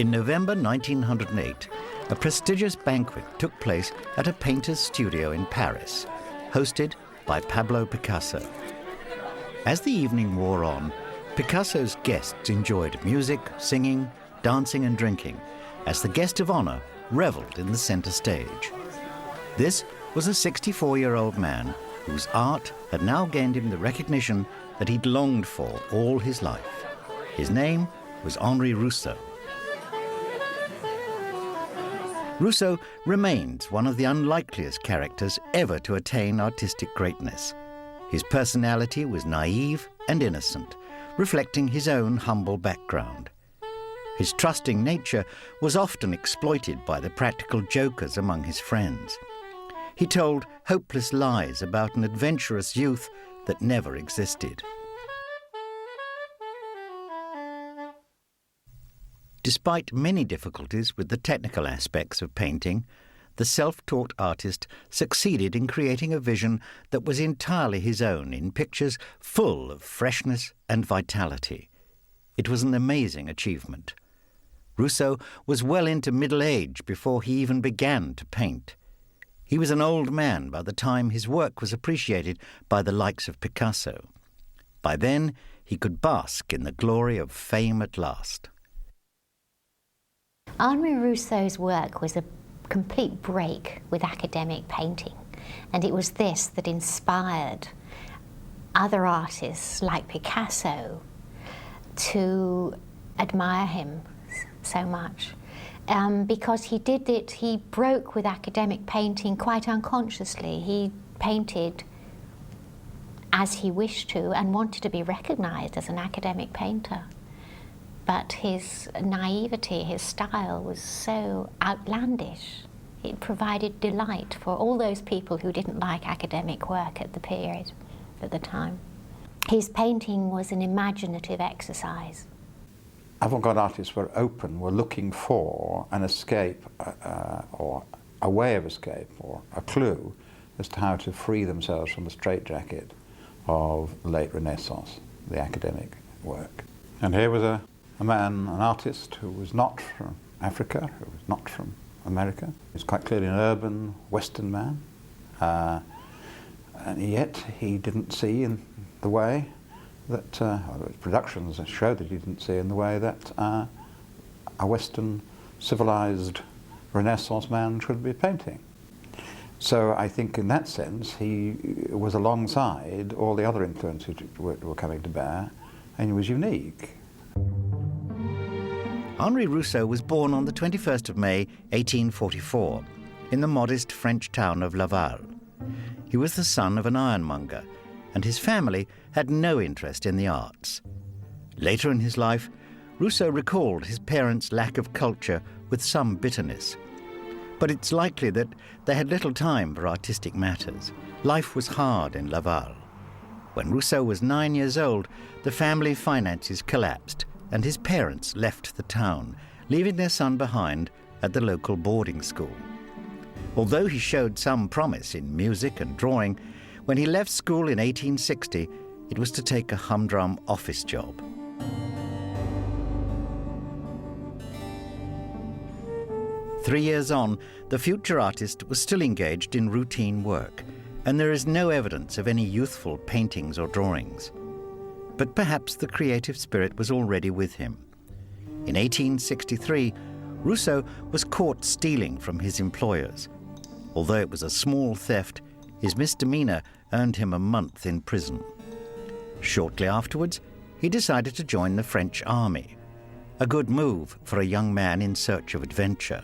In November 1908, a prestigious banquet took place at a painter's studio in Paris, hosted by Pablo Picasso. As the evening wore on, Picasso's guests enjoyed music, singing, dancing and drinking, as the guest of honor reveled in the center stage. This was a 64-year-old man whose art had now gained him the recognition that he'd longed for all his life. His name was Henri Rousseau. Rousseau remains one of the unlikeliest characters ever to attain artistic greatness. His personality was naive and innocent, reflecting his own humble background. His trusting nature was often exploited by the practical jokers among his friends. He told hopeless lies about an adventurous youth that never existed. Despite many difficulties with the technical aspects of painting, the self-taught artist succeeded in creating a vision that was entirely his own in pictures full of freshness and vitality. It was an amazing achievement. Rousseau was well into middle age before he even began to paint. He was an old man by the time his work was appreciated by the likes of Picasso. By then, he could bask in the glory of fame at last. Henri Rousseau's work was a complete break with academic painting, and it was this that inspired other artists like Picasso to admire him so much. Because he broke with academic painting quite unconsciously. He painted as he wished to and wanted to be recognized as an academic painter. But his naivety, his style was so outlandish. It provided delight for all those people who didn't like academic work at the period, at the time. His painting was an imaginative exercise. Avant-garde artists were looking for an escape or a way of escape or a clue as to how to free themselves from the straitjacket of late Renaissance, the academic work. And here was a man, an artist, who was not from Africa, who was not from America. He was quite clearly an urban Western man, and yet he didn't see in the way that, his productions show that he didn't see in the way that a Western civilized Renaissance man should be painting. So I think in that sense he was alongside all the other influences which were coming to bear, and he was unique. Henri Rousseau was born on the 21st of May, 1844, in the modest French town of Laval. He was the son of an ironmonger, and his family had no interest in the arts. Later in his life, Rousseau recalled his parents' lack of culture with some bitterness. But it's likely that they had little time for artistic matters. Life was hard in Laval. When Rousseau was 9 years old, the family finances collapsed, and his parents left the town, leaving their son behind at the local boarding school. Although he showed some promise in music and drawing, when he left school in 1860, it was to take a humdrum office job. Three years on, the future artist was still engaged in routine work, and there is no evidence of any youthful paintings or drawings. But perhaps the creative spirit was already with him. In 1863, Rousseau was caught stealing from his employers. Although it was a small theft, his misdemeanor earned him a month in prison. Shortly afterwards, he decided to join the French army, a good move for a young man in search of adventure.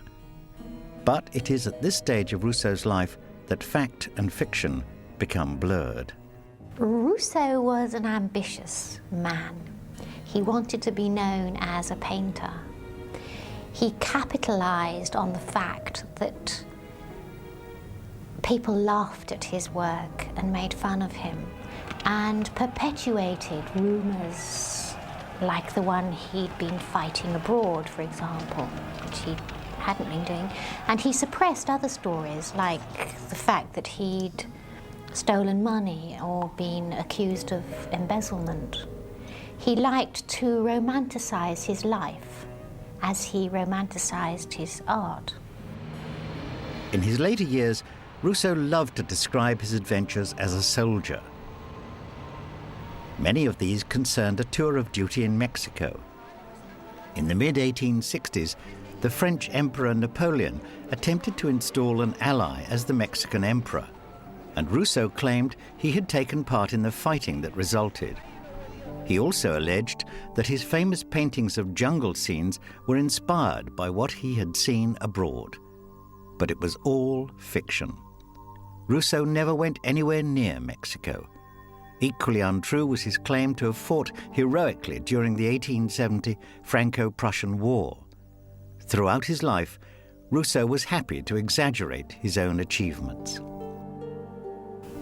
But it is at this stage of Rousseau's life that fact and fiction become blurred. Rousseau was an ambitious man. He wanted to be known as a painter. He capitalized on the fact that people laughed at his work and made fun of him, and perpetuated rumors like the one he'd been fighting abroad, for example, which he hadn't been doing. And he suppressed other stories, like the fact that he'd stolen money or been accused of embezzlement. He liked to romanticize his life as he romanticised his art. In his later years, Rousseau loved to describe his adventures as a soldier. Many of these concerned a tour of duty in Mexico. In the mid-1860s, the French Emperor Napoleon attempted to install an ally as the Mexican emperor, and Rousseau claimed he had taken part in the fighting that resulted. He also alleged that his famous paintings of jungle scenes were inspired by what he had seen abroad. But it was all fiction. Rousseau never went anywhere near Mexico. Equally untrue was his claim to have fought heroically during the 1870 Franco-Prussian War. Throughout his life, Rousseau was happy to exaggerate his own achievements.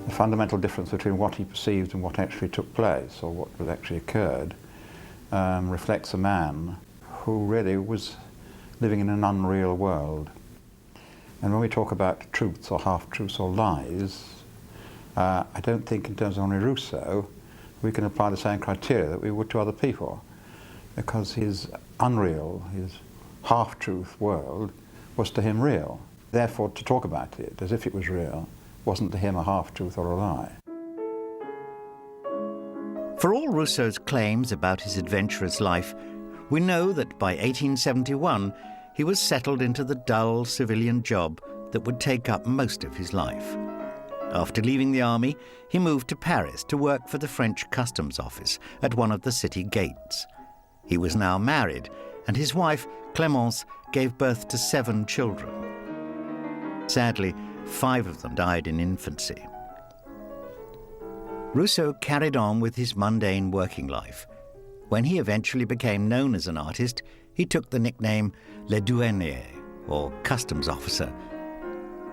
The fundamental difference between what he perceived and what actually took place, or what actually occurred, reflects a man who really was living in an unreal world. And when we talk about truths or half-truths or lies, I don't think in terms of Henri Rousseau we can apply the same criteria that we would to other people, because his unreal, his half-truth world was to him real. Therefore, to talk about it as if it was real wasn't to him a half-truth or a lie. For all Rousseau's claims about his adventurous life, we know that by 1871 he was settled into the dull civilian job that would take up most of his life. After leaving the army, he moved to Paris to work for the French customs office at one of the city gates. He was now married, and his wife, Clémence, gave birth to 7 children. Sadly, 5 of them died in infancy. Rousseau carried on with his mundane working life. When he eventually became known as an artist, he took the nickname Le Douanier, or customs officer,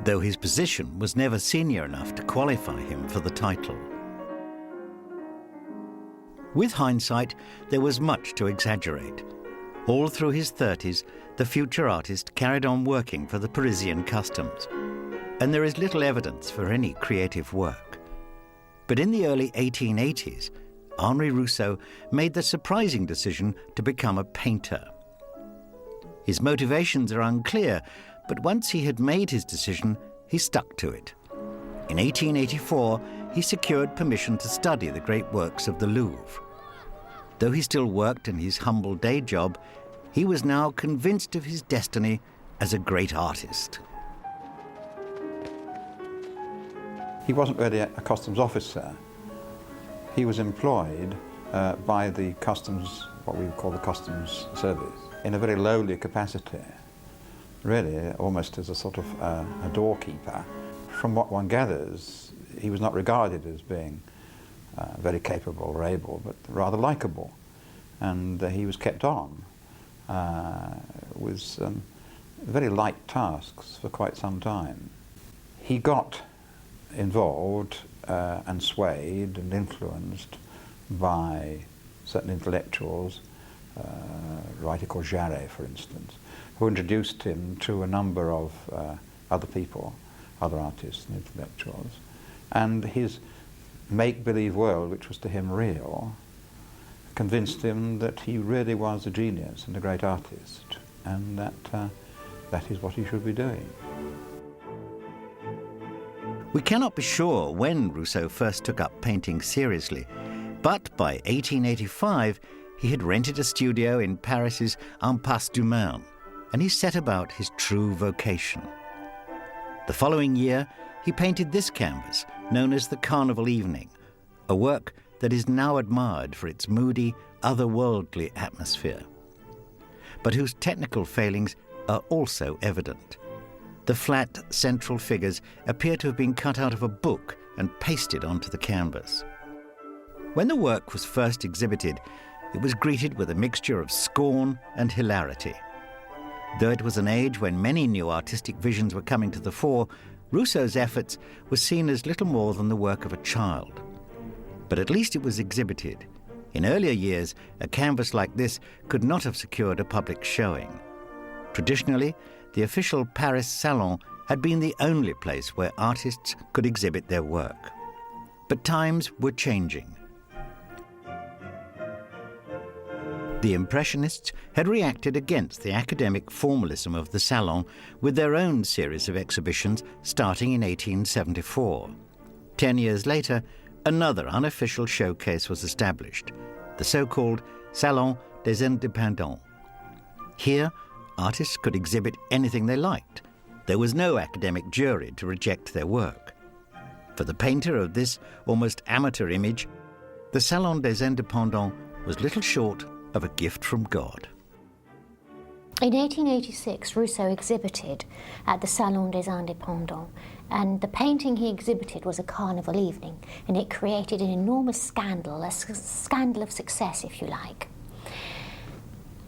though his position was never senior enough to qualify him for the title. With hindsight, there was much to exaggerate. All through his 30s, the future artist carried on working for the Parisian customs, and there is little evidence for any creative work. But in the early 1880s, Henri Rousseau made the surprising decision to become a painter. His motivations are unclear, but once he had made his decision, he stuck to it. In 1884, he secured permission to study the great works of the Louvre. Though he still worked in his humble day job, he was now convinced of his destiny as a great artist. He wasn't really a customs officer. He was employed by the customs, what we would call the customs service, in a very lowly capacity, really almost as a sort of a doorkeeper. From what one gathers, he was not regarded as being very capable or able, but rather likeable. And he was kept on with very light tasks for quite some time. He got involved and swayed and influenced by certain intellectuals, a writer called Jarret, for instance, who introduced him to a number of other people, other artists and intellectuals. And his make-believe world, which was to him real, convinced him that he really was a genius and a great artist, and that is what he should be doing. We cannot be sure when Rousseau first took up painting seriously, but by 1885 he had rented a studio in Paris's Impasse du Maine, and he set about his true vocation. The following year, he painted this canvas, known as the Carnival Evening, a work that is now admired for its moody, otherworldly atmosphere, but whose technical failings are also evident. The flat central figures appear to have been cut out of a book and pasted onto the canvas. When the work was first exhibited, it was greeted with a mixture of scorn and hilarity. Though it was an age when many new artistic visions were coming to the fore, Rousseau's efforts were seen as little more than the work of a child. But at least it was exhibited. In earlier years, a canvas like this could not have secured a public showing. Traditionally, the official Paris Salon had been the only place where artists could exhibit their work. But times were changing. The Impressionists had reacted against the academic formalism of the Salon with their own series of exhibitions starting in 1874. 10 years later, another unofficial showcase was established, the so-called Salon des Indépendants. Here, artists could exhibit anything they liked. There was no academic jury to reject their work. For the painter of this almost amateur image, the Salon des Indépendants was little short of a gift from God. In 1886, Rousseau exhibited at the Salon des Indépendants, and the painting he exhibited was a carnival evening, and it created an enormous scandal, a scandal of success, if you like.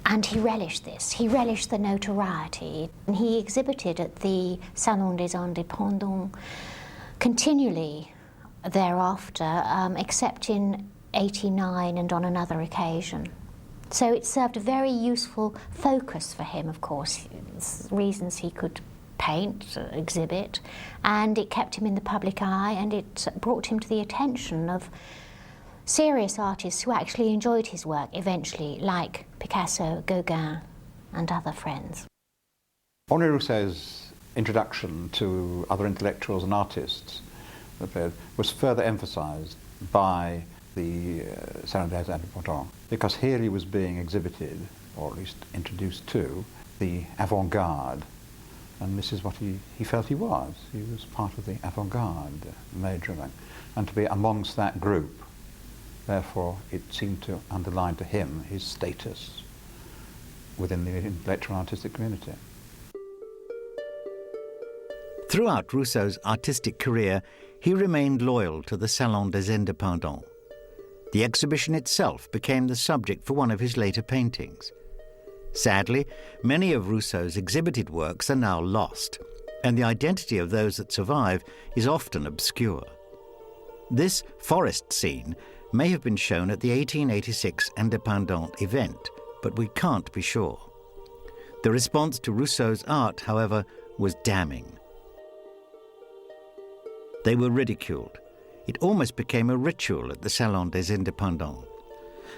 And he relished this. He relished the notoriety. And he exhibited at the Salon des Indépendants continually thereafter, except in 89 and on another occasion. So it served a very useful focus for him, of course, reasons he could paint, exhibit, and it kept him in the public eye, and it brought him to the attention of serious artists who actually enjoyed his work eventually, like Picasso, Gauguin, and other friends. Henri Rousseau's introduction to other intellectuals and artists was further emphasized by the Salon des Indépendants, because here he was being exhibited, or at least introduced to, the avant-garde. And this is what he felt he was. He was part of the avant-garde, majoring. And to be amongst that group, therefore, it seemed to underline to him his status within the intellectual and artistic community. Throughout Rousseau's artistic career, he remained loyal to the Salon des Indépendants. The exhibition itself became the subject for one of his later paintings. Sadly, many of Rousseau's exhibited works are now lost, and the identity of those that survive is often obscure. This forest scene may have been shown at the 1886 Indépendant event, but we can't be sure. The response to Rousseau's art, however, was damning. They were ridiculed. It almost became a ritual at the Salon des Indépendants.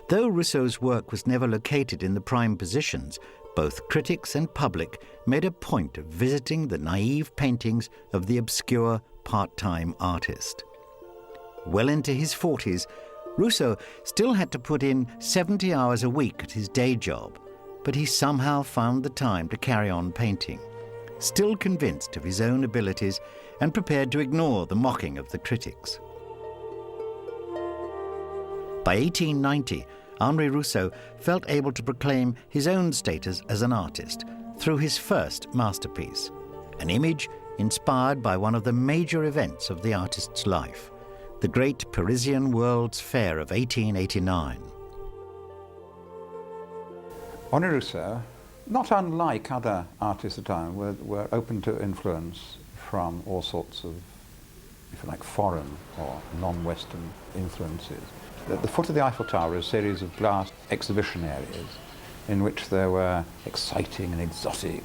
Though Rousseau's work was never located in the prime positions, both critics and public made a point of visiting the naive paintings of the obscure part-time artist. Well into his 40s, Rousseau still had to put in 70 hours a week at his day job, but he somehow found the time to carry on painting, still convinced of his own abilities and prepared to ignore the mocking of the critics. By 1890, Henri Rousseau felt able to proclaim his own status as an artist through his first masterpiece, an image inspired by one of the major events of the artist's life, the great Parisian World's Fair of 1889. Henri Rousseau, not unlike other artists at the time, were open to influence from all sorts of, if you like, foreign or non-Western influences. At the foot of the Eiffel Tower is a series of glass exhibition areas in which there were exciting and exotic,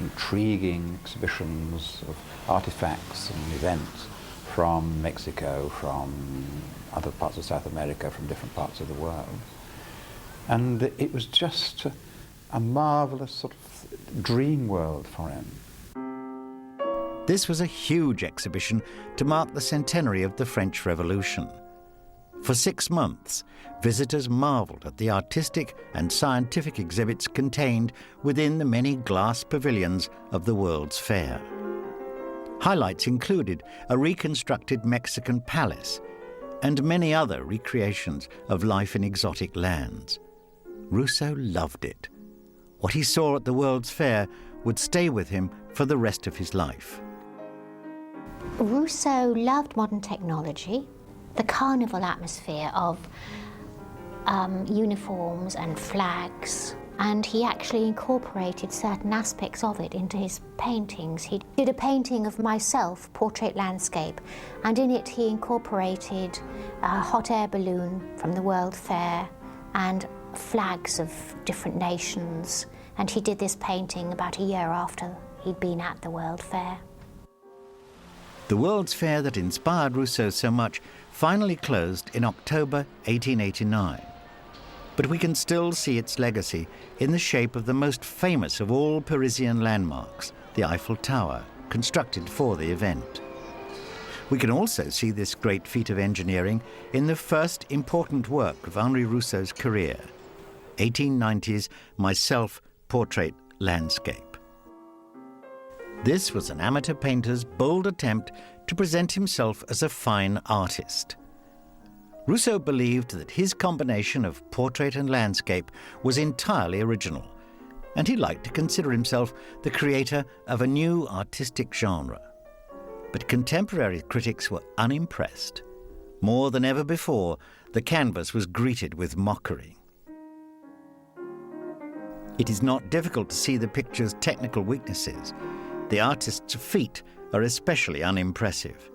intriguing exhibitions of artifacts and events from Mexico, from other parts of South America, from different parts of the world. And it was just a marvelous sort of dream world for him. This was a huge exhibition to mark the centenary of the French Revolution. For 6 months, visitors marveled at the artistic and scientific exhibits contained within the many glass pavilions of the World's Fair. Highlights included a reconstructed Mexican palace and many other recreations of life in exotic lands. Rousseau loved it. What he saw at the World's Fair would stay with him for the rest of his life. Rousseau loved modern technology, the carnival atmosphere of uniforms and flags, and he actually incorporated certain aspects of it into his paintings. He did a painting of myself, portrait landscape, and in it he incorporated a hot air balloon from the World Fair and flags of different nations, and he did this painting about a year after he'd been at the World Fair. The World's Fair that inspired Rousseau so much finally closed in October 1889. but we can still see its legacy in the shape of the most famous of all Parisian landmarks, the Eiffel Tower, constructed for the event. We can also see this great feat of engineering in the first important work of Henri Rousseau's career, 1890's Myself Portrait Landscape. This was an amateur painter's bold attempt to present himself as a fine artist. Rousseau believed that his combination of portrait and landscape was entirely original, and he liked to consider himself the creator of a new artistic genre. But contemporary critics were unimpressed. More than ever before, the canvas was greeted with mockery. It is not difficult to see the picture's technical weaknesses. The artist's feet are especially unimpressive.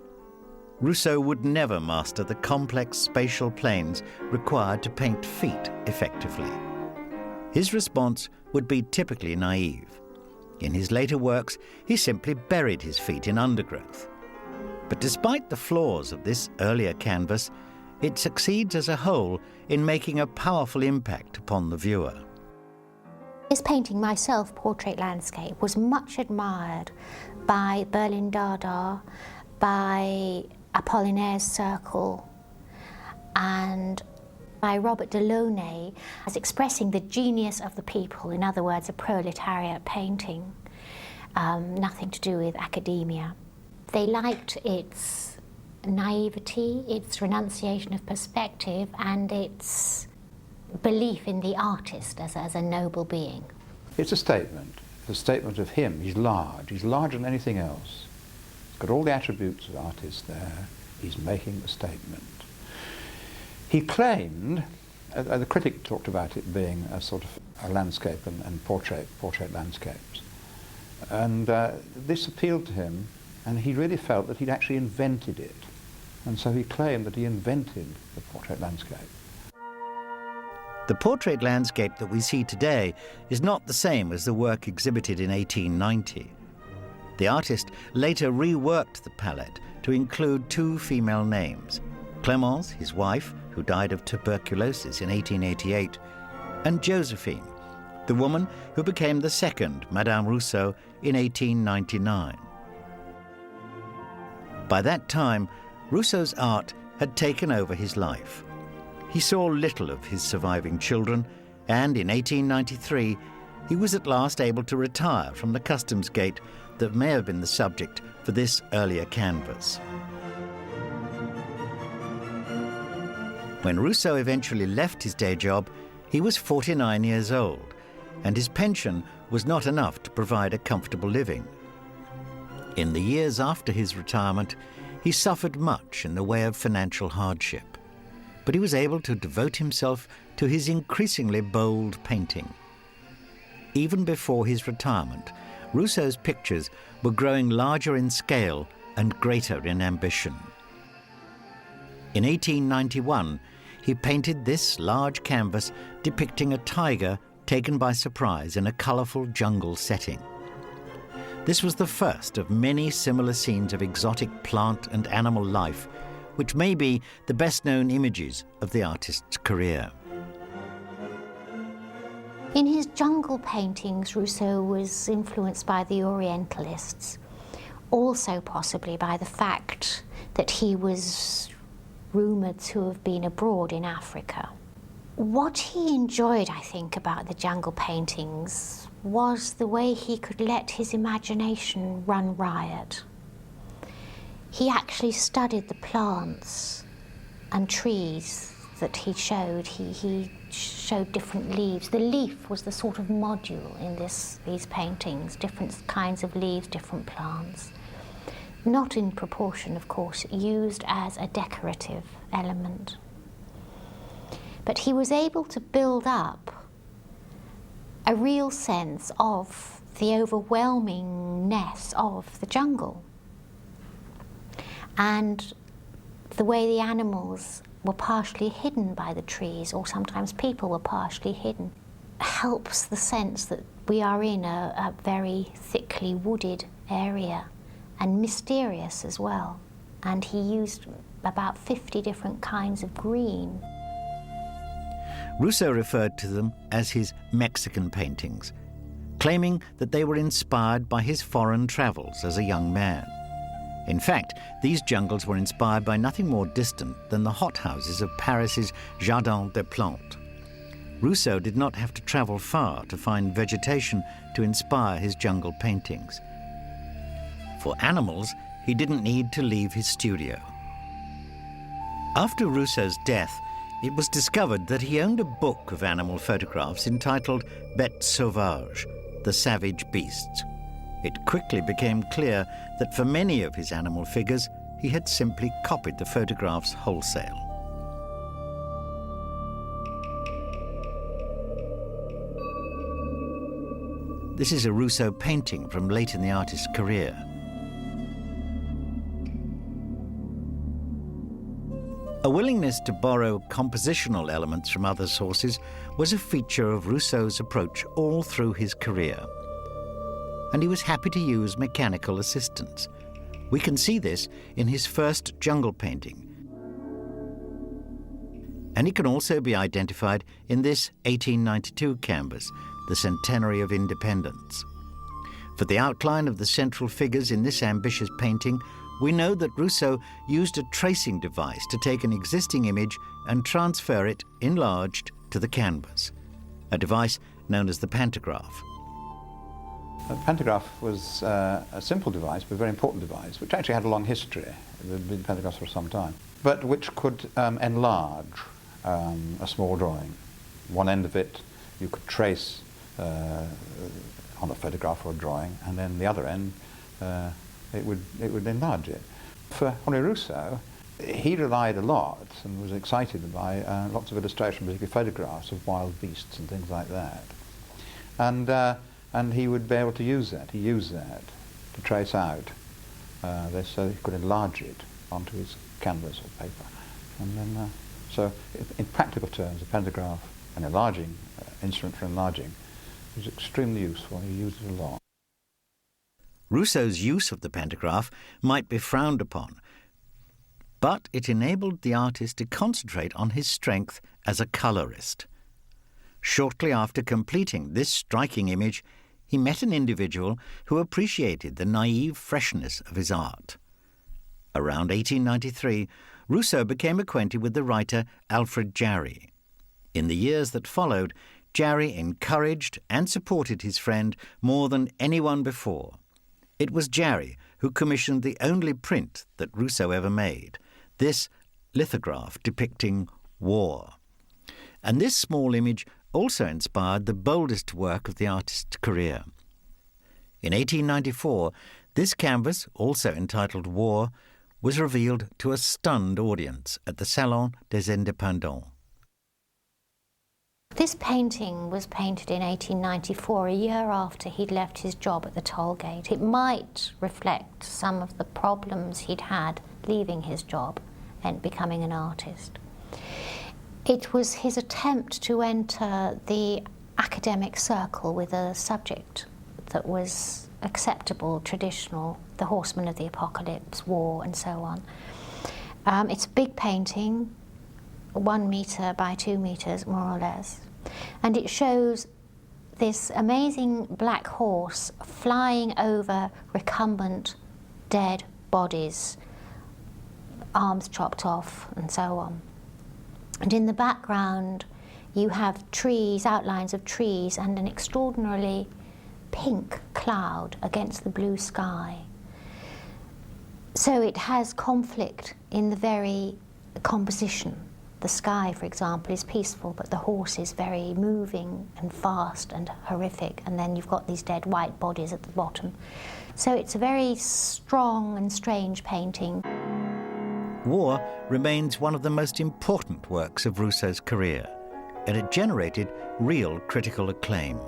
Rousseau would never master the complex spatial planes required to paint feet effectively. His response would be typically naive. In his later works, he simply buried his feet in undergrowth. But despite the flaws of this earlier canvas, it succeeds as a whole in making a powerful impact upon the viewer. His painting, Myself Portrait Landscape, was much admired by Berlin Dada, by Apollinaire's Circle, and by Robert Delaunay as expressing the genius of the people, in other words, a proletariat painting, nothing to do with academia. They liked its naivety, its renunciation of perspective, and its belief in the artist as a noble being. It's a statement of him. He's larger than anything else. He's got all the attributes of artist there. He's making a statement. He claimed, the critic talked about it being a sort of a landscape and portrait landscapes. And this appealed to him, and he really felt that he'd actually invented it. And so he claimed that he invented the portrait landscape. The portrait landscape that we see today is not the same as the work exhibited in 1890. The artist later reworked the palette to include two female names, Clémence, his wife, who died of tuberculosis in 1888, and Josephine, the woman who became the second Madame Rousseau in 1899. By that time, Rousseau's art had taken over his life. He saw little of his surviving children, and in 1893, he was at last able to retire from the customs gate that may have been the subject for this earlier canvas. When Rousseau eventually left his day job, he was 49 years old, and his pension was not enough to provide a comfortable living. In the years after his retirement, he suffered much in the way of financial hardship, but he was able to devote himself to his increasingly bold painting. Even before his retirement, Rousseau's pictures were growing larger in scale and greater in ambition. In 1891, he painted this large canvas depicting a tiger taken by surprise in a colourful jungle setting. This was the first of many similar scenes of exotic plant and animal life, which may be the best-known images of the artist's career. In his jungle paintings, Rousseau was influenced by the Orientalists, also possibly by the fact that he was rumoured to have been abroad in Africa. What he enjoyed, I think, about the jungle paintings was the way he could let his imagination run riot. He actually studied the plants and trees that he showed. He showed different leaves. The leaf was the sort of module in these paintings, different kinds of leaves, different plants. Not in proportion, of course, used as a decorative element. But he was able to build up a real sense of the overwhelmingness of the jungle. And the way the animals were partially hidden by the trees, or sometimes people were partially hidden, helps the sense that we are in a very thickly wooded area, and mysterious as well. And he used about 50 different kinds of green. Rousseau referred to them as his Mexican paintings, claiming that they were inspired by his foreign travels as a young man. In fact, these jungles were inspired by nothing more distant than the hothouses of Paris's Jardin des Plantes. Rousseau did not have to travel far to find vegetation to inspire his jungle paintings. For animals, he didn't need to leave his studio. After Rousseau's death, it was discovered that he owned a book of animal photographs entitled Bêtes sauvages, the savage beasts. It quickly became clear that for many of his animal figures, he had simply copied the photographs wholesale. This is a Rousseau painting from late in the artist's career. A willingness to borrow compositional elements from other sources was a feature of Rousseau's approach all through his career. And he was happy to use mechanical assistance. We can see this in his first jungle painting. And it can also be identified in this 1892 canvas, the Centenary of Independence. For the outline of the central figures in this ambitious painting, we know that Rousseau used a tracing device to take an existing image and transfer it, enlarged, to the canvas, a device known as the pantograph. The pantograph was a simple device, but a very important device, which actually had a long history. There had been pantographs for some time, but which could enlarge a small drawing. One end of it you could trace on a photograph or a drawing, and then the other end it would enlarge it. For Henri Rousseau, he relied a lot and was excited by lots of illustrations, particularly photographs of wild beasts and things like that. And he would be able to use that. He used that to trace out this, so he could enlarge it onto his canvas or paper. And then, so in practical terms, a pantograph, an enlarging instrument for enlarging, was extremely useful. He used it a lot. Rousseau's use of the pantograph might be frowned upon, but it enabled the artist to concentrate on his strength as a colorist. Shortly after completing this striking image, he met an individual who appreciated the naive freshness of his art. Around 1893, Rousseau became acquainted with the writer Alfred Jarry. In the years that followed, Jarry encouraged and supported his friend more than anyone before. It was Jarry who commissioned the only print that Rousseau ever made, this lithograph depicting war. And this small image also inspired the boldest work of the artist's career. In 1894, this canvas, also entitled War, was revealed to a stunned audience at the Salon des Indépendants. This painting was painted in 1894, a year after he'd left his job at the toll gate. It might reflect some of the problems he'd had leaving his job and becoming an artist. It was his attempt to enter the academic circle with a subject that was acceptable, traditional, the horsemen of the apocalypse, war, and so on. It's a big painting, 1 metre by 2 metres, more or less. And it shows this amazing black horse flying over recumbent, dead bodies, arms chopped off, and so on. And in the background, you have trees, outlines of trees, and an extraordinarily pink cloud against the blue sky. So it has conflict in the very composition. The sky, for example, is peaceful, but the horse is very moving and fast and horrific, and then you've got these dead white bodies at the bottom. So it's a very strong and strange painting. War remains one of the most important works of Rousseau's career, and it generated real critical acclaim.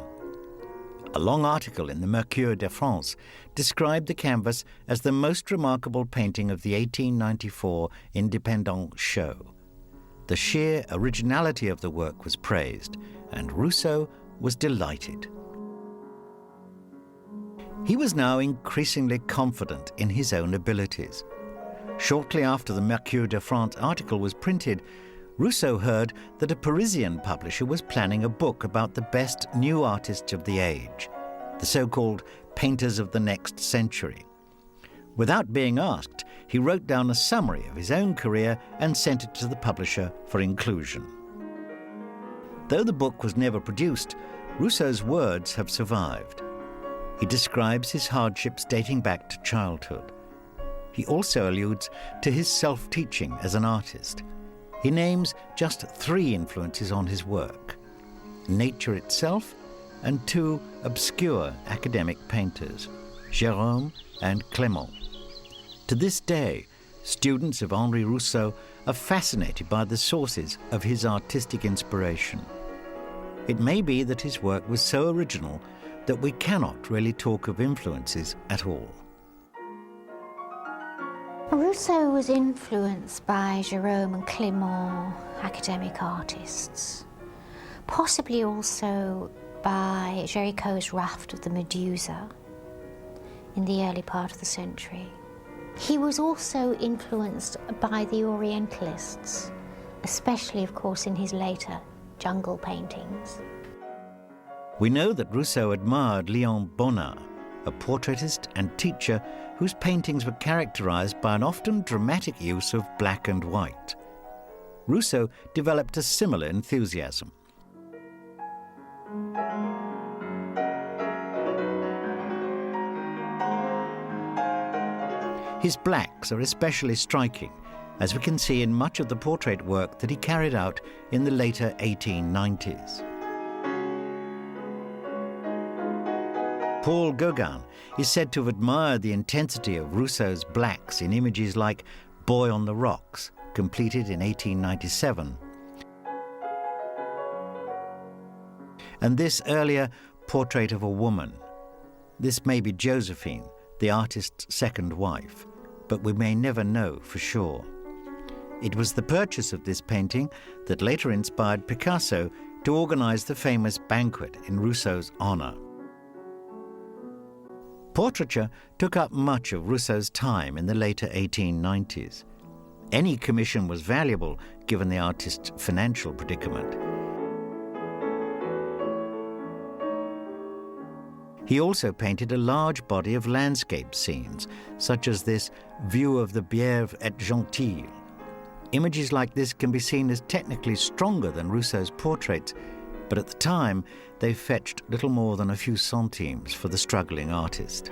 A long article in the Mercure de France described the canvas as the most remarkable painting of the 1894 Indépendance show. The sheer originality of the work was praised, and Rousseau was delighted. He was now increasingly confident in his own abilities. Shortly after the Mercure de France article was printed, Rousseau heard that a Parisian publisher was planning a book about the best new artists of the age, the so-called painters of the next century. Without being asked, he wrote down a summary of his own career and sent it to the publisher for inclusion. Though the book was never produced, Rousseau's words have survived. He describes his hardships dating back to childhood. He also alludes to his self-teaching as an artist. He names just 3 influences on his work: nature itself and 2 obscure academic painters, Gérôme and Clément. To this day, students of Henri Rousseau are fascinated by the sources of his artistic inspiration. It may be that his work was so original that we cannot really talk of influences at all. Rousseau was influenced by Gérôme and Clément, academic artists, possibly also by Géricault's Raft of the Medusa in the early part of the century. He was also influenced by the Orientalists, especially, of course, in his later jungle paintings. We know that Rousseau admired Léon Bonnat, a portraitist and teacher whose paintings were characterized by an often dramatic use of black and white. Rousseau developed a similar enthusiasm. His blacks are especially striking, as we can see in much of the portrait work that he carried out in the later 1890s. Paul Gauguin is said to have admired the intensity of Rousseau's blacks in images like Boy on the Rocks, completed in 1897, and this earlier Portrait of a Woman. This may be Josephine, the artist's second wife, but we may never know for sure. It was the purchase of this painting that later inspired Picasso to organize the famous banquet in Rousseau's honor. Portraiture took up much of Rousseau's time in the later 1890s. Any commission was valuable given the artist's financial predicament. He also painted a large body of landscape scenes, such as this View of the Bièvre et Gentil. Images like this can be seen as technically stronger than Rousseau's portraits, but at the time they fetched little more than a few centimes for the struggling artist.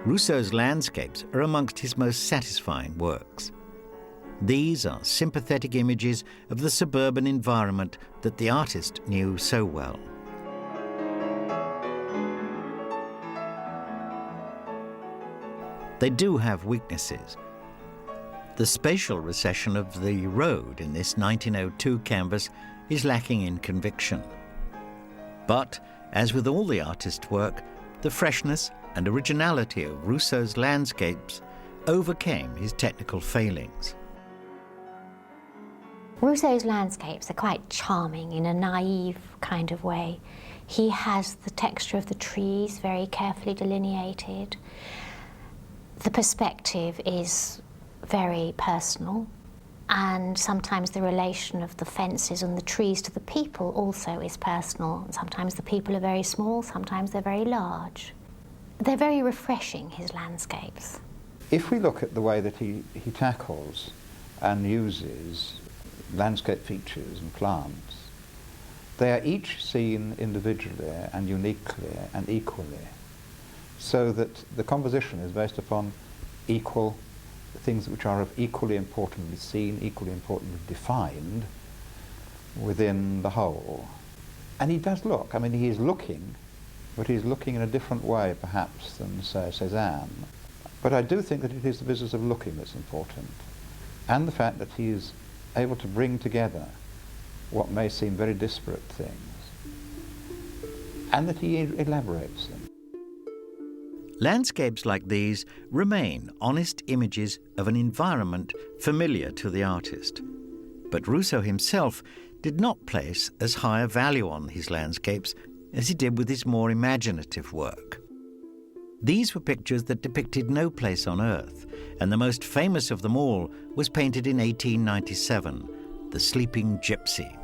Rousseau's landscapes are amongst his most satisfying works. These are sympathetic images of the suburban environment that the artist knew so well. They do have weaknesses. The spatial recession of the road in this 1902 canvas is lacking in conviction. But, as with all the artist's work, the freshness and originality of Rousseau's landscapes overcame his technical failings. Rousseau's landscapes are quite charming in a naive kind of way. He has the texture of the trees very carefully delineated. The perspective is very personal, and sometimes the relation of the fences and the trees to the people also is personal. Sometimes the people are very small, sometimes they're very large. They're very refreshing, his landscapes. If we look at the way that he tackles and uses landscape features and plants, they are each seen individually and uniquely and equally, so that the composition is based upon equal things which are of equally importantly seen, equally importantly defined within the whole. And he does look, I mean, he is looking, but he's looking in a different way perhaps than, say, Cézanne. But I do think that it is the business of looking that's important, and the fact that he is able to bring together what may seem very disparate things, and that he elaborates them. Landscapes like these remain honest images of an environment familiar to the artist. But Rousseau himself did not place as high a value on his landscapes as he did with his more imaginative work. These were pictures that depicted no place on Earth, and the most famous of them all was painted in 1897, The Sleeping Gypsy.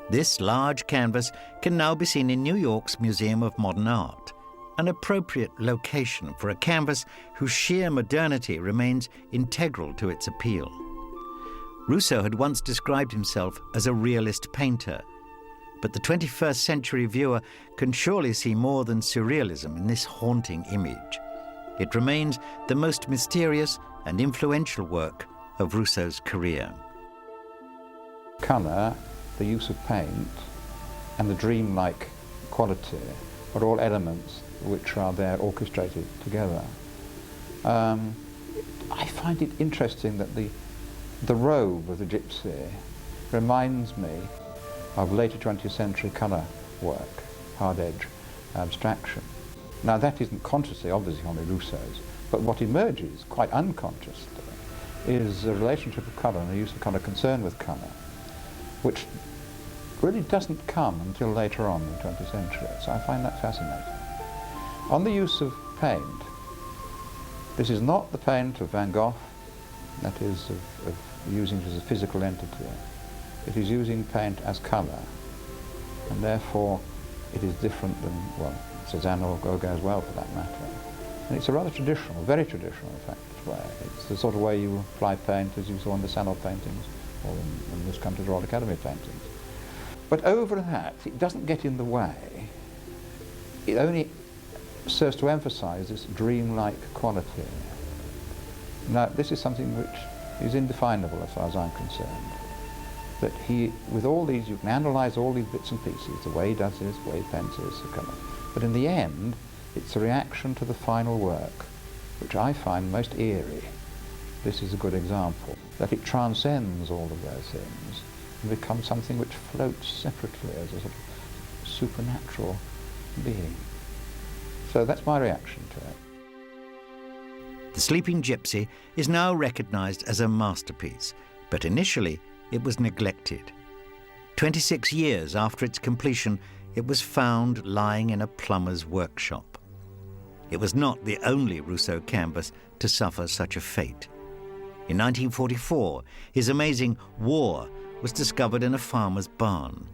This large canvas can now be seen in New York's Museum of Modern Art, an appropriate location for a canvas whose sheer modernity remains integral to its appeal. Rousseau had once described himself as a realist painter, but the 21st century viewer can surely see more than surrealism in this haunting image. It remains the most mysterious and influential work of Rousseau's career. Colour, the use of paint, and the dreamlike quality are all elements which are there orchestrated together. I find it interesting that the robe of the gypsy reminds me of later 20th century colour work, hard edge abstraction. Now that isn't consciously, obviously, only Rousseau's, but what emerges quite unconsciously is the relationship of colour and the use of colour, concern with colour, which really doesn't come until later on in the 20th century. So I find that fascinating. On the use of paint, this is not the paint of Van Gogh, that is of using it as a physical entity. It is using paint as colour, and therefore it is different than, well, Cézanne or Gauguin as well for that matter. And it's a rather traditional, very traditional in fact, way. It's the sort of way you apply paint as you saw in the Salon paintings, or in this country's Royal Academy paintings. But over that, it doesn't get in the way. It only serves to emphasise this dreamlike quality. Now, this is something which is indefinable as far as I'm concerned. That he, with all these, you can analyse all these bits and pieces, the way he does this, the way he paints this, the colour. But in the end, it's a reaction to the final work, which I find most eerie. This is a good example, that it transcends all of those things and becomes something which floats separately as a sort of supernatural being. So that's my reaction to it. The Sleeping Gypsy is now recognised as a masterpiece, but initially it was neglected. 26 years after its completion, it was found lying in a plumber's workshop. It was not the only Rousseau canvas to suffer such a fate. In 1944, his amazing War was discovered in a farmer's barn.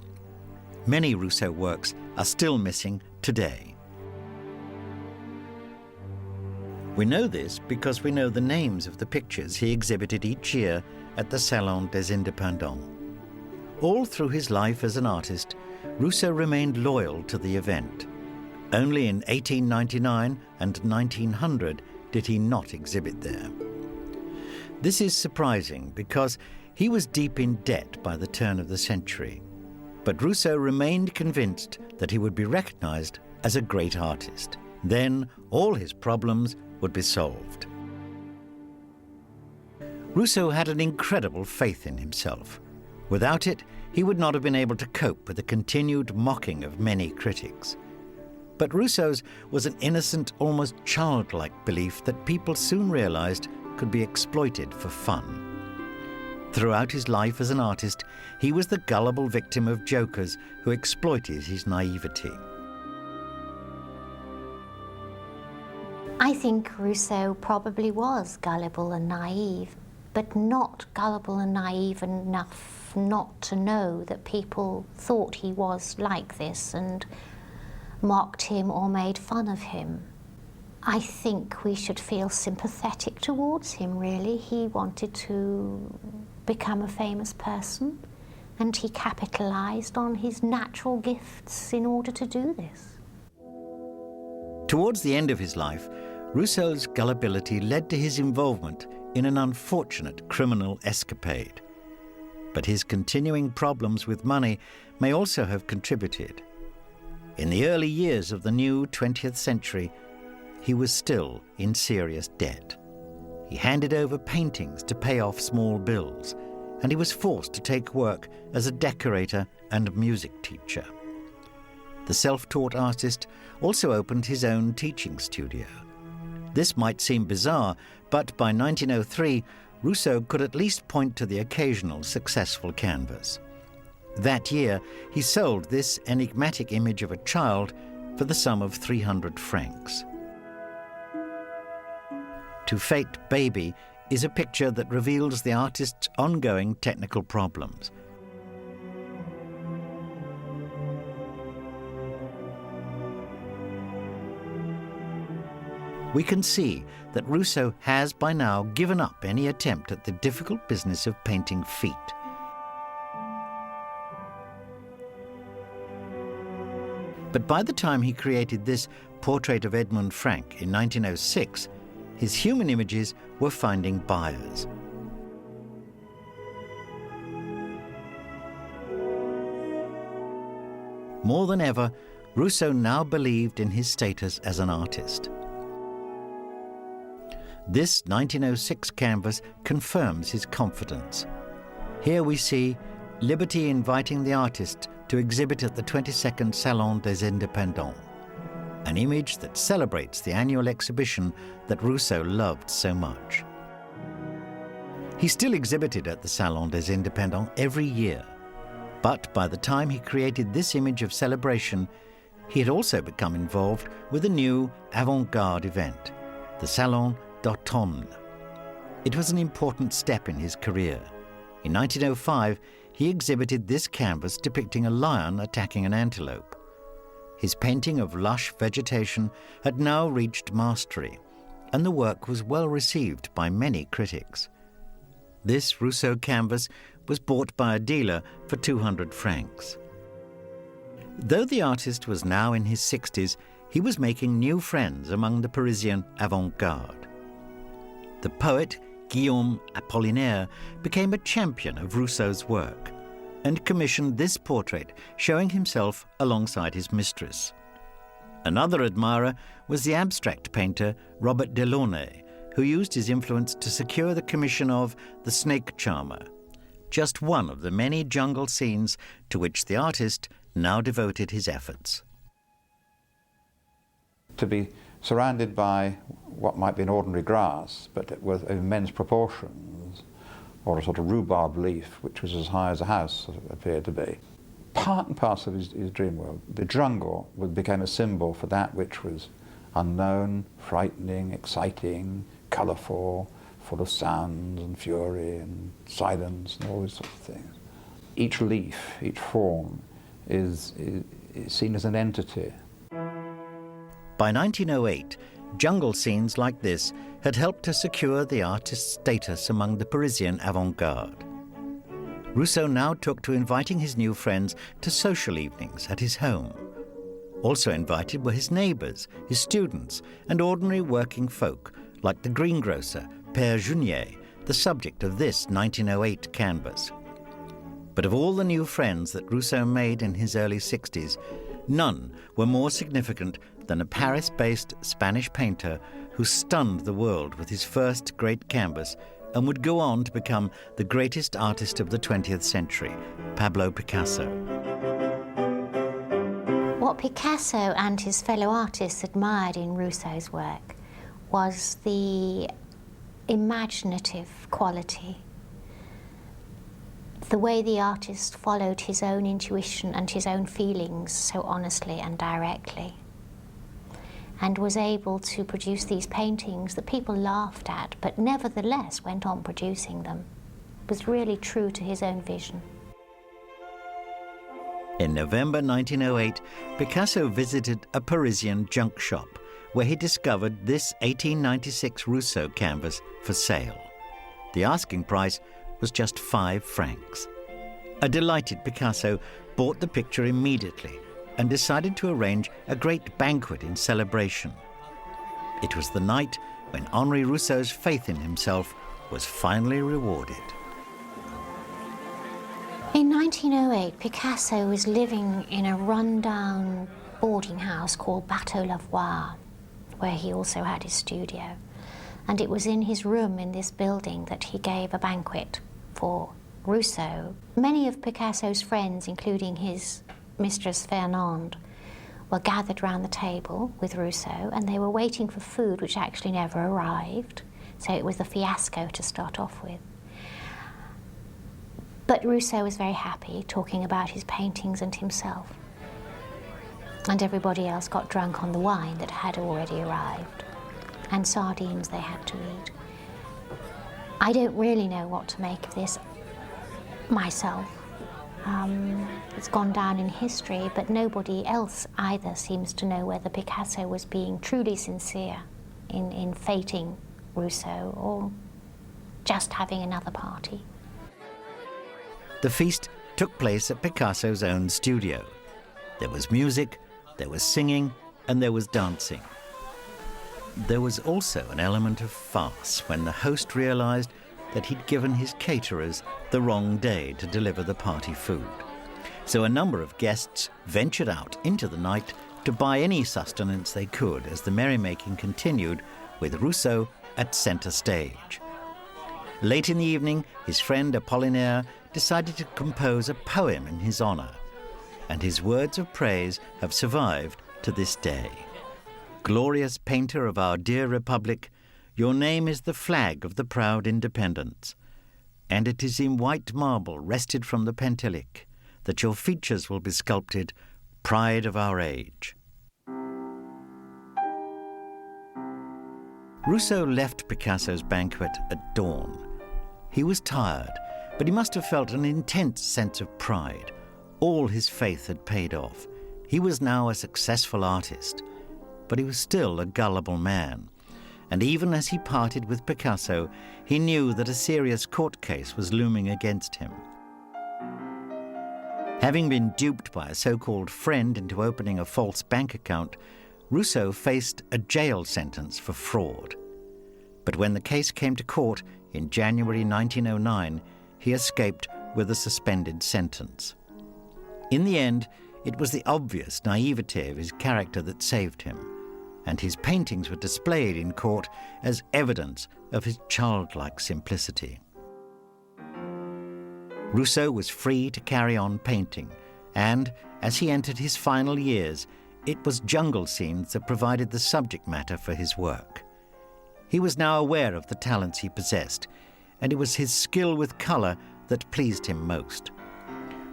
Many Rousseau works are still missing today. We know this because we know the names of the pictures he exhibited each year at the Salon des Indépendants. All through his life as an artist, Rousseau remained loyal to the event. Only in 1899 and 1900 did he not exhibit there. This is surprising because he was deep in debt by the turn of the century. But Rousseau remained convinced that he would be recognized as a great artist. Then all his problems would be solved. Rousseau had an incredible faith in himself. Without it, he would not have been able to cope with the continued mocking of many critics. But Rousseau's was an innocent, almost childlike belief that people soon realized could be exploited for fun. Throughout his life as an artist, he was the gullible victim of jokers who exploited his naivety. I think Rousseau probably was gullible and naive, but not gullible and naive enough not to know that people thought he was like this and mocked him or made fun of him. I think we should feel sympathetic towards him, really. He wanted to become a famous person, and he capitalized on his natural gifts in order to do this. Towards the end of his life, Rousseau's gullibility led to his involvement in an unfortunate criminal escapade. But his continuing problems with money may also have contributed. In the early years of the new 20th century, he was still in serious debt. He handed over paintings to pay off small bills, and he was forced to take work as a decorator and music teacher. The self-taught artist also opened his own teaching studio. This might seem bizarre, but by 1903, Rousseau could at least point to the occasional successful canvas. That year, he sold this enigmatic image of a child for the sum of 300 francs. to Fate Baby is a picture that reveals the artist's ongoing technical problems. We can see that Rousseau has by now given up any attempt at the difficult business of painting feet. But by the time he created this portrait of Edmund Frank in 1906, his human images were finding buyers. More than ever, Rousseau now believed in his status as an artist. This 1906 canvas confirms his confidence. Here we see Liberty inviting the artist to exhibit at the 22nd Salon des Indépendants, an image that celebrates the annual exhibition that Rousseau loved so much. He still exhibited at the Salon des Indépendants every year, but by the time he created this image of celebration, he had also become involved with a new avant-garde event, the Salon d'Automne. It was an important step in his career. In 1905, he exhibited this canvas depicting a lion attacking an antelope. His painting of lush vegetation had now reached mastery, and the work was well received by many critics. This Rousseau canvas was bought by a dealer for 200 francs. Though the artist was now in his 60s, he was making new friends among the Parisian avant-garde. The poet Guillaume Apollinaire became a champion of Rousseau's work and commissioned this portrait showing himself alongside his mistress. Another admirer was the abstract painter Robert Delaunay, who used his influence to secure the commission of The Snake Charmer, just one of the many jungle scenes to which the artist now devoted his efforts. To be surrounded by what might be an ordinary grass, but with immense proportions, or a sort of rhubarb leaf, which was as high as a house appeared to be. Part and parcel of his dream world. The jungle became a symbol for that which was unknown, frightening, exciting, colourful, full of sounds and fury and silence and all these sorts of things. Each leaf, each form is seen as an entity. By 1908, jungle scenes like this had helped to secure the artist's status among the Parisian avant-garde. Rousseau now took to inviting his new friends to social evenings at his home. Also invited were his neighbours, his students, and ordinary working folk, like the greengrocer, Père Junier, the subject of this 1908 canvas. But of all the new friends that Rousseau made in his early 60s, none were more significant than a Paris-based Spanish painter who stunned the world with his first great canvas and would go on to become the greatest artist of the 20th century, Pablo Picasso. What Picasso and his fellow artists admired in Rousseau's work was the imaginative quality, the way the artist followed his own intuition and his own feelings so honestly and directly, and was able to produce these paintings that people laughed at, but nevertheless went on producing them. It was really true to his own vision. In November 1908, Picasso visited a Parisian junk shop where he discovered this 1896 Rousseau canvas for sale. The asking price was just 5 francs. A delighted Picasso bought the picture immediately and decided to arrange a great banquet in celebration. It was the night when Henri Rousseau's faith in himself was finally rewarded. In 1908, Picasso was living in a run-down boarding house called Bateau Lavoir, where he also had his studio. And it was in his room in this building that he gave a banquet for Rousseau. Many of Picasso's friends, including his mistress Fernande, were gathered round the table with Rousseau, and they were waiting for food which actually never arrived. So it was a fiasco to start off with. But Rousseau was very happy talking about his paintings and himself. And everybody else got drunk on the wine that had already arrived. and sardines they had to eat. I don't really know what to make of this myself. It's gone down in history, but nobody else either seems to know whether Picasso was being truly sincere in fating Rousseau or just having another party. The feast took place at Picasso's own studio. There was music, there was singing, and there was dancing. There was also an element of farce when the host realized that he'd given his caterers the wrong day to deliver the party food. So a number of guests ventured out into the night to buy any sustenance they could as the merrymaking continued, with Rousseau at centre stage. Late in the evening, his friend Apollinaire decided to compose a poem in his honour, and his words of praise have survived to this day. Glorious painter of our dear Republic, your name is the flag of the proud independence, and it is in white marble wrested from the Pentelic that your features will be sculpted, pride of our age. Rousseau left Picasso's banquet at dawn. He was tired, but he must have felt an intense sense of pride. All his faith had paid off. He was now a successful artist, but he was still a gullible man. And even as he parted with Picasso, he knew that a serious court case was looming against him. Having been duped by a so-called friend into opening a false bank account, Rousseau faced a jail sentence for fraud. But when the case came to court in January 1909, he escaped with a suspended sentence. In the end, it was the obvious naivete of his character that saved him, and his paintings were displayed in court as evidence of his childlike simplicity. Rousseau was free to carry on painting, and as he entered his final years, it was jungle scenes that provided the subject matter for his work. He was now aware of the talents he possessed, and it was his skill with colour that pleased him most.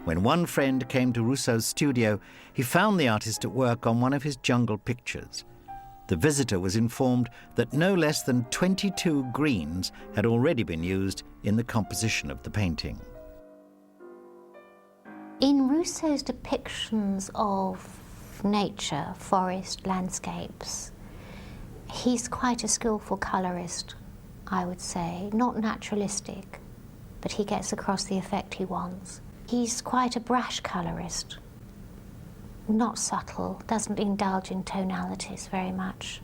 When one friend came to Rousseau's studio, he found the artist at work on one of his jungle pictures. The visitor was informed that no less than 22 greens had already been used in the composition of the painting. In Rousseau's depictions of nature, forest, landscapes, he's quite a skillful colourist, I would say. Not naturalistic, but he gets across the effect he wants. He's quite a brash colourist, not subtle, doesn't indulge in tonalities very much.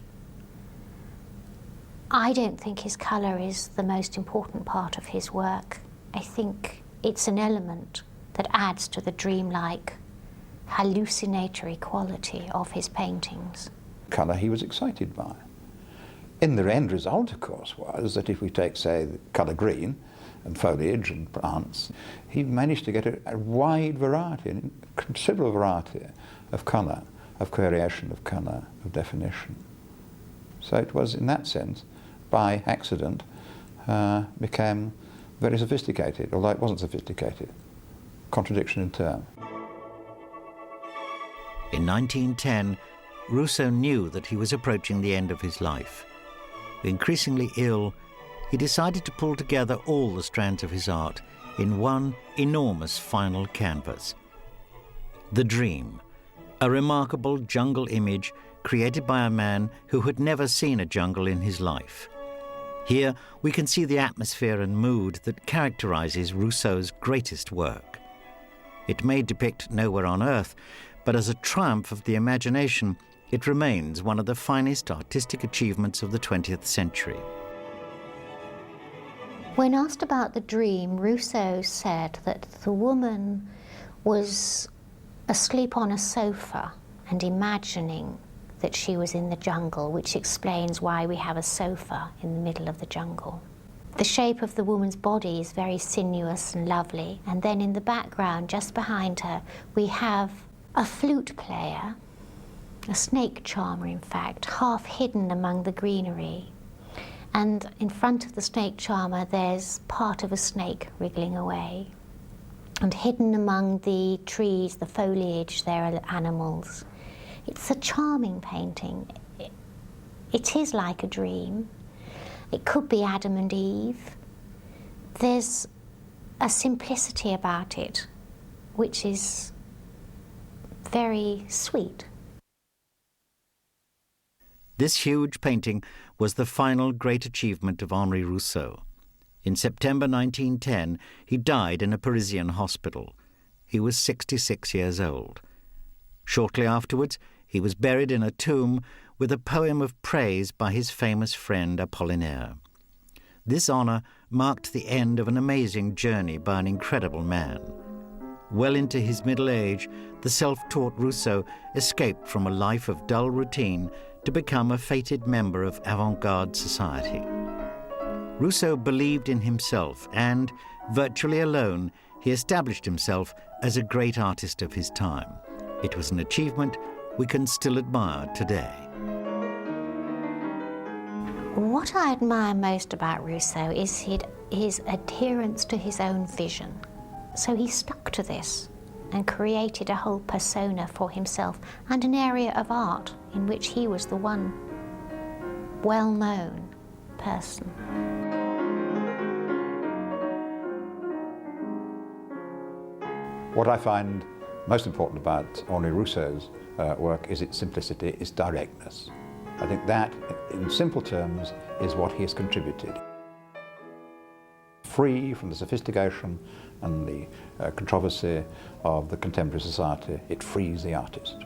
I don't think his colour is the most important part of his work. I think it's an element that adds to the dreamlike, hallucinatory quality of his paintings. Colour he was excited by. In the end result, of course, was that if we take, say, the colour green and foliage and plants, he managed to get a wide variety, a considerable variety of colour, of variation of colour, of definition. So it was, in that sense, by accident, became very sophisticated, although it wasn't sophisticated. Contradiction in term. In 1910, Rousseau knew that he was approaching the end of his life. Increasingly ill, he decided to pull together all the strands of his art in one enormous final canvas. The Dream, a remarkable jungle image created by a man who had never seen a jungle in his life. Here we can see the atmosphere and mood that characterizes Rousseau's greatest work. It may depict nowhere on earth, but as a triumph of the imagination, it remains one of the finest artistic achievements of the 20th century. When asked about the dream, Rousseau said that the woman was asleep on a sofa and imagining that she was in the jungle, which explains why we have a sofa in the middle of the jungle. The shape of the woman's body is very sinuous and lovely, and then in the background, just behind her, we have a flute player, a snake charmer in fact, half hidden among the greenery. And in front of the snake charmer there's part of a snake wriggling away. And hidden among the trees, the foliage, there are animals. It's a charming painting. It is like a dream. It could be Adam and Eve. There's a simplicity about it which is very sweet. This huge painting was the final great achievement of Henri Rousseau. In September 1910, he died in a Parisian hospital. He was 66 years old. Shortly afterwards, he was buried in a tomb with a poem of praise by his famous friend Apollinaire. This honour marked the end of an amazing journey by an incredible man. Well into his middle age, the self-taught Rousseau escaped from a life of dull routine to become a fated member of avant-garde society. Rousseau believed in himself and, virtually alone, he established himself as a great artist of his time. It was an achievement we can still admire today. What I admire most about Rousseau is his adherence to his own vision. So he stuck to this and created a whole persona for himself and an area of art in which he was the one well-known person. What I find most important about Henri Rousseau's work is its simplicity, its directness. I think that, in simple terms, is what he has contributed. Free from the sophistication and the controversy of the contemporary society, it frees the artist.